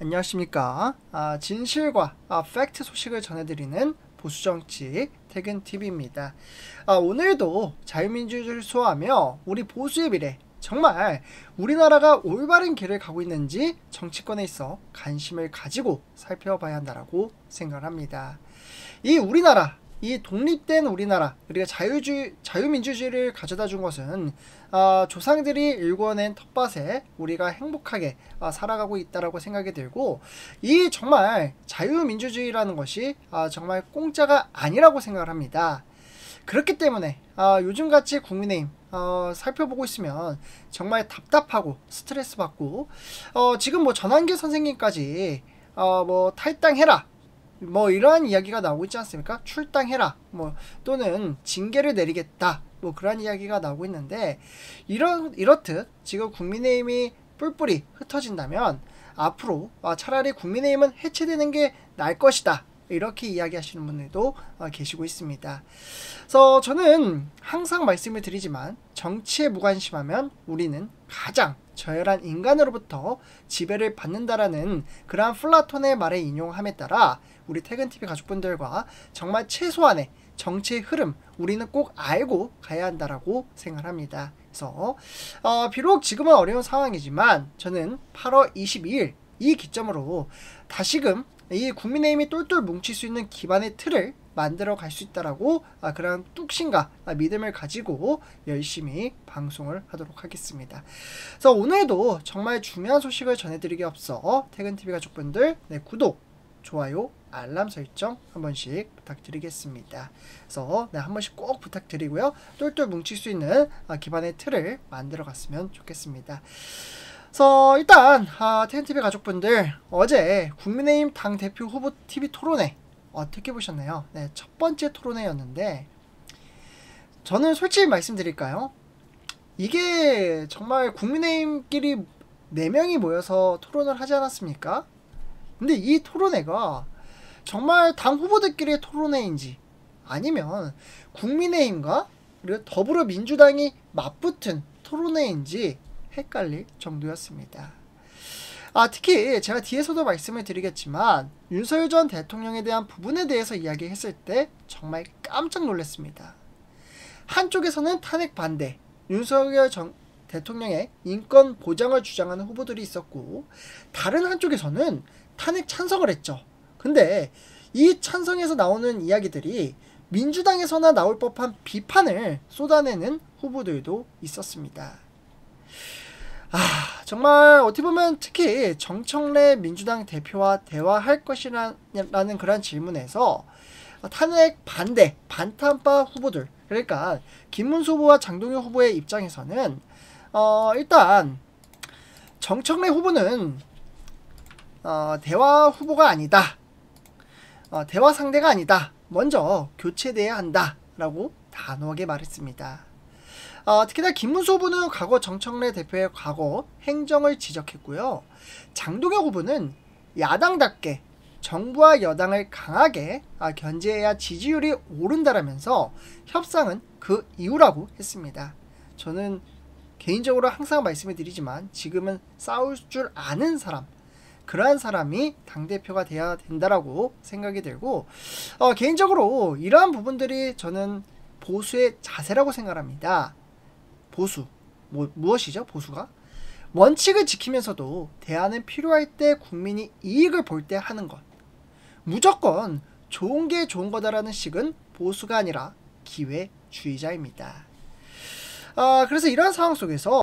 안녕하십니까. 진실과 팩트 소식을 전해드리는 보수정치 퇴근TV입니다. 오늘도 자유민주주의를 수호하며 우리 보수의 미래, 정말 우리나라가 올바른 길을 가고 있는지 정치권에 있어 관심을 가지고 살펴봐야 한다고 생각합니다. 이 우리나라, 이 독립된 우리나라, 우리가 자유민주주의를 가져다 준 것은 조상들이 일궈낸 텃밭에 우리가 행복하게 살아가고 있다라고 생각이 들고, 이 정말 자유민주주의라는 것이 정말 공짜가 아니라고 생각을 합니다. 그렇기 때문에 요즘같이 국민의힘 살펴보고 있으면 정말 답답하고 스트레스 받고, 지금 뭐 전환기 선생님까지 뭐 탈당해라, 뭐 이러한 이야기가 나오고 있지 않습니까? 출당해라, 뭐 또는 징계를 내리겠다, 뭐 그런 이야기가 나오고 있는데, 이렇듯 지금 국민의힘이 뿔뿔이 흩어진다면 앞으로 차라리 국민의힘은 해체되는 게 나을 것이다, 이렇게 이야기하시는 분들도 계시고 있습니다. 그래서 저는 항상 말씀을 드리지만, 정치에 무관심하면 우리는 가장 저열한 인간으로부터 지배를 받는다라는 그러한 플라톤의 말에 인용함에 따라 우리 퇴근TV 가족분들과 정말 최소한의 정치의 흐름, 우리는 꼭 알고 가야 한다라고 생각합니다. 그래서 비록 지금은 어려운 상황이지만 저는 8월 22일 이 기점으로 다시금 이 국민의힘이 똘똘 뭉칠 수 있는 기반의 틀을 만들어 갈 수 있다라고 그런 뚝심과 믿음을 가지고 열심히 방송을 하도록 하겠습니다. 그래서 오늘도 정말 중요한 소식을 전해드리기 앞서 퇴근TV 가족분들, 구독, 좋아요, 알람 설정 한 번씩 부탁드리겠습니다. 그래서 한 번씩 꼭 부탁드리고요. 똘똘 뭉칠 수 있는 기반의 틀을 만들어 갔으면 좋겠습니다. 그래서 일단 퇴근TV 가족분들, 어제 국민의힘 당대표 후보 TV 토론회 어떻게 보셨나요? 첫 번째 토론회였는데, 저는 솔직히 말씀드릴까요? 이게 정말 국민의힘끼리 4명이 모여서 토론을 하지 않았습니까? 근데 이 토론회가 정말 당 후보들끼리의 토론회인지, 아니면 국민의힘과 그리고 더불어민주당이 맞붙은 토론회인지 헷갈릴 정도였습니다. 특히 제가 뒤에서도 말씀을 드리겠지만, 윤석열 전 대통령에 대한 부분에 대해서 이야기했을 때 정말 깜짝 놀랐습니다. 한쪽에서는 탄핵 반대, 윤석열 전 대통령의 인권 보장을 주장하는 후보들이 있었고, 다른 한쪽에서는 탄핵 찬성을 했죠. 근데 이 찬성에서 나오는 이야기들이 민주당에서나 나올 법한 비판을 쏟아내는 후보들도 있었습니다. 정말 어떻게 보면 특히 정청래 민주당 대표와 대화할 것이라는 그런 질문에서 탄핵 반대, 반탄파 후보들, 그러니까 김문수 후보와 장동혁 후보의 입장에서는 일단 정청래 후보는 대화 후보가 아니다, 대화 상대가 아니다, 먼저 교체돼야 한다 라고 단호하게 말했습니다. 특히나 김문수 후보는 과거 정청래 대표의 과거 행정을 지적했고요. 장동혁 후보는 야당답게 정부와 여당을 강하게 견제해야 지지율이 오른다라면서 협상은 그 이유라고 했습니다. 저는 개인적으로 항상 말씀을 드리지만, 지금은 싸울 줄 아는 사람, 그러한 사람이 당대표가 돼야 된다라고 생각이 들고, 개인적으로 이러한 부분들이 저는 보수의 자세라고 생각합니다. 보수, 무엇이죠? 보수가 원칙을 지키면서도 대안은 필요할 때 국민이 이익을 볼 때 하는 것, 무조건 좋은 게 좋은 거다라는 식은 보수가 아니라 기회주의자입니다. 그래서 이러한 상황 속에서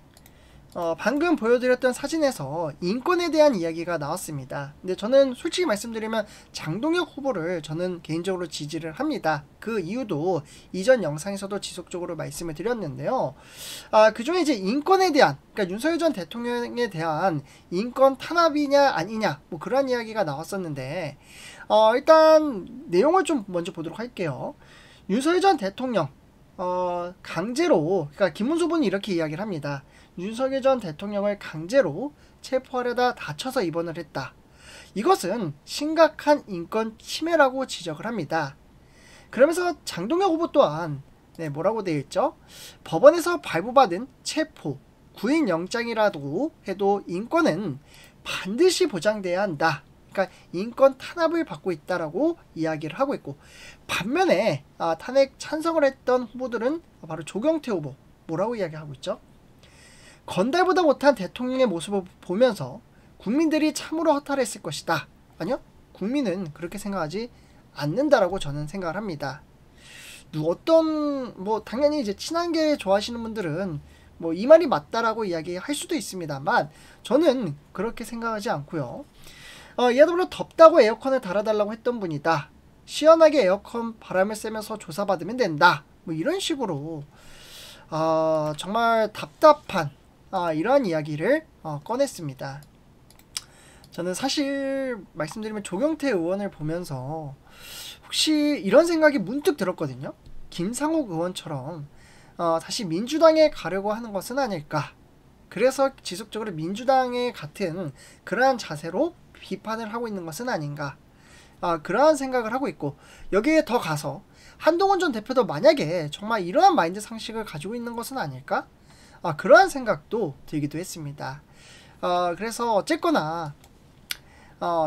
방금 보여드렸던 사진에서 인권에 대한 이야기가 나왔습니다. 근데 저는 솔직히 말씀드리면 장동혁 후보를 저는 개인적으로 지지를 합니다. 그 이유도 이전 영상에서도 지속적으로 말씀을 드렸는데요. 그중에 이제 인권에 대한, 그러니까 윤석열 전 대통령에 대한 인권 탄압이냐 아니냐, 뭐 그런 이야기가 나왔었는데, 일단 내용을 좀 먼저 보도록 할게요. 윤석열 전 대통령 강제로, 그러니까 김문수 후보는 이렇게 이야기를 합니다. 윤석열 전 대통령을 강제로 체포하려다 다쳐서 입원을 했다. 이것은 심각한 인권 침해라고 지적을 합니다. 그러면서 장동혁 후보 또한 뭐라고 되어 있죠? 법원에서 발부받은 체포, 구인영장이라도 해도 인권은 반드시 보장돼야 한다. 그러니까 인권 탄압을 받고 있다라고 이야기를 하고 있고, 반면에 탄핵 찬성을 했던 후보들은 바로 조경태 후보 뭐라고 이야기하고 있죠? 건달보다 못한 대통령의 모습을 보면서 국민들이 참으로 허탈했을 것이다. 아니요, 국민은 그렇게 생각하지 않는다라고 저는 생각을 합니다. 당연히 이제 친한계 좋아하시는 분들은 이 말이 맞다라고 이야기할 수도 있습니다만, 저는 그렇게 생각하지 않고요. 이에 더불어 덥다고 에어컨을 달아달라고 했던 분이다. 시원하게 에어컨 바람을 쐬면서 조사받으면 된다. 이런 식으로 정말 답답한 이러한 이야기를 꺼냈습니다. 저는 사실 말씀드리면 조경태 의원을 보면서 혹시 이런 생각이 문득 들었거든요. 김상욱 의원처럼 다시 민주당에 가려고 하는 것은 아닐까. 그래서 지속적으로 민주당의 같은 그러한 자세로 비판을 하고 있는 것은 아닌가. 그러한 생각을 하고 있고, 여기에 더 가서 한동훈 전 대표도 만약에 정말 이러한 마인드 상식을 가지고 있는 것은 아닐까? 그러한 생각도 들기도 했습니다. 그래서 어쨌거나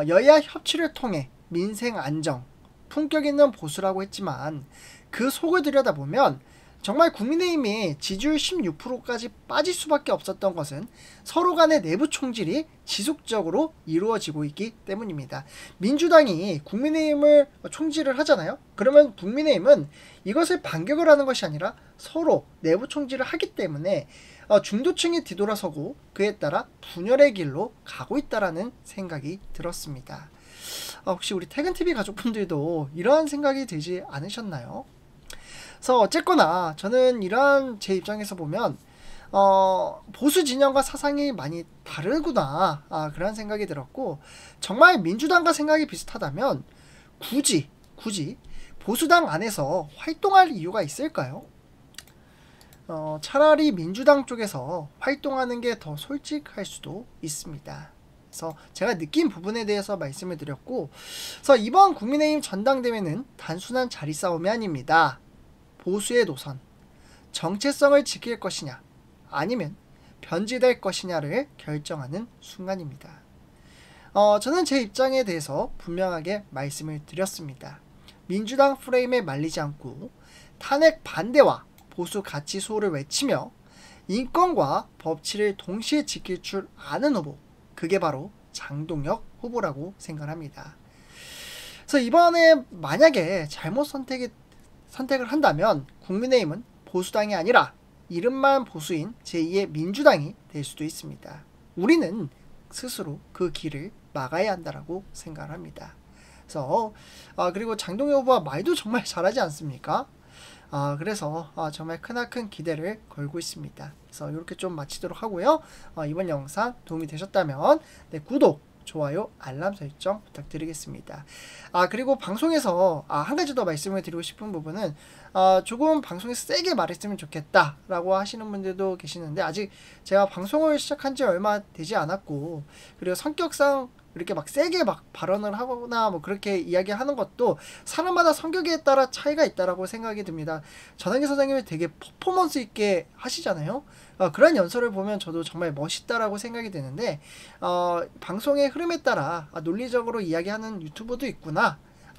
여야 협치를 통해 민생 안정, 품격 있는 보수라고 했지만 그 속을 들여다보면 정말 국민의힘이 지지율 16%까지 빠질 수밖에 없었던 것은 서로 간의 내부 총질이 지속적으로 이루어지고 있기 때문입니다. 민주당이 국민의힘을 총질을 하잖아요. 그러면 국민의힘은 이것을 반격을 하는 것이 아니라 서로 내부 총질을 하기 때문에 중도층이 뒤돌아서고 그에 따라 분열의 길로 가고 있다라는 생각이 들었습니다. 혹시 우리 퇴근TV 가족분들도 이러한 생각이 들지 않으셨나요? 그래서 어쨌거나 저는 이러한 제 입장에서 보면 보수 진영과 사상이 많이 다르구나, 그런 생각이 들었고, 정말 민주당과 생각이 비슷하다면 굳이 보수당 안에서 활동할 이유가 있을까요? 차라리 민주당 쪽에서 활동하는 게 더 솔직할 수도 있습니다. 그래서 제가 느낀 부분에 대해서 말씀을 드렸고, 그래서 이번 국민의힘 전당대회는 단순한 자리 싸움이 아닙니다. 보수의 노선, 정체성을 지킬 것이냐 아니면 변질될 것이냐를 결정하는 순간입니다. 저는 제 입장에 대해서 분명하게 말씀을 드렸습니다. 민주당 프레임에 말리지 않고 탄핵 반대와 보수 가치 수호를 외치며 인권과 법치를 동시에 지킬 줄 아는 후보, 그게 바로 장동혁 후보라고 생각합니다. 그래서 이번에 만약에 잘못 선택을 한다면 국민의힘은 보수당이 아니라 이름만 보수인 제2의 민주당이 될 수도 있습니다. 우리는 스스로 그 길을 막아야 한다라고 생각을 합니다. 그래서 그리고 장동혁 후보가 말도 정말 잘하지 않습니까? 그래서 정말 크나큰 기대를 걸고 있습니다. 그래서 이렇게 좀 마치도록 하고요. 이번 영상 도움이 되셨다면 구독, 좋아요, 알람 설정 부탁드리겠습니다. 그리고 방송에서 한 가지 더 말씀을 드리고 싶은 부분은 조금 방송에서 세게 말했으면 좋겠다라고 하시는 분들도 계시는데, 아직 제가 방송을 시작한 지 얼마 되지 않았고, 그리고 성격상 이렇게 막 세게 막 발언을 하거나 그렇게 이야기하는 것도 사람마다 성격에 따라 차이가 있다라고 생각이 듭니다. 전환기 선생님이 되게 퍼포먼스 있게 하시잖아요. 그런 연설을 보면 저도 정말 멋있다라고 생각이 되는데, 방송의 흐름에 따라 논리적으로 이야기하는 유튜버도 있구나,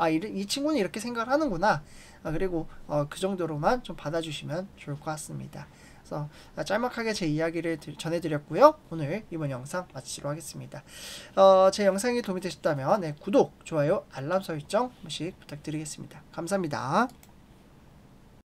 이 친구는 이렇게 생각을 하는구나, 그리고 그 정도로만 좀 받아주시면 좋을 것 같습니다. 그래서 짤막하게 제 이야기를 전해드렸고요. 오늘 이번 영상 마치도록 하겠습니다. 제 영상이 도움이 되셨다면 구독, 좋아요, 알람 설정 한 번씩 부탁드리겠습니다. 감사합니다.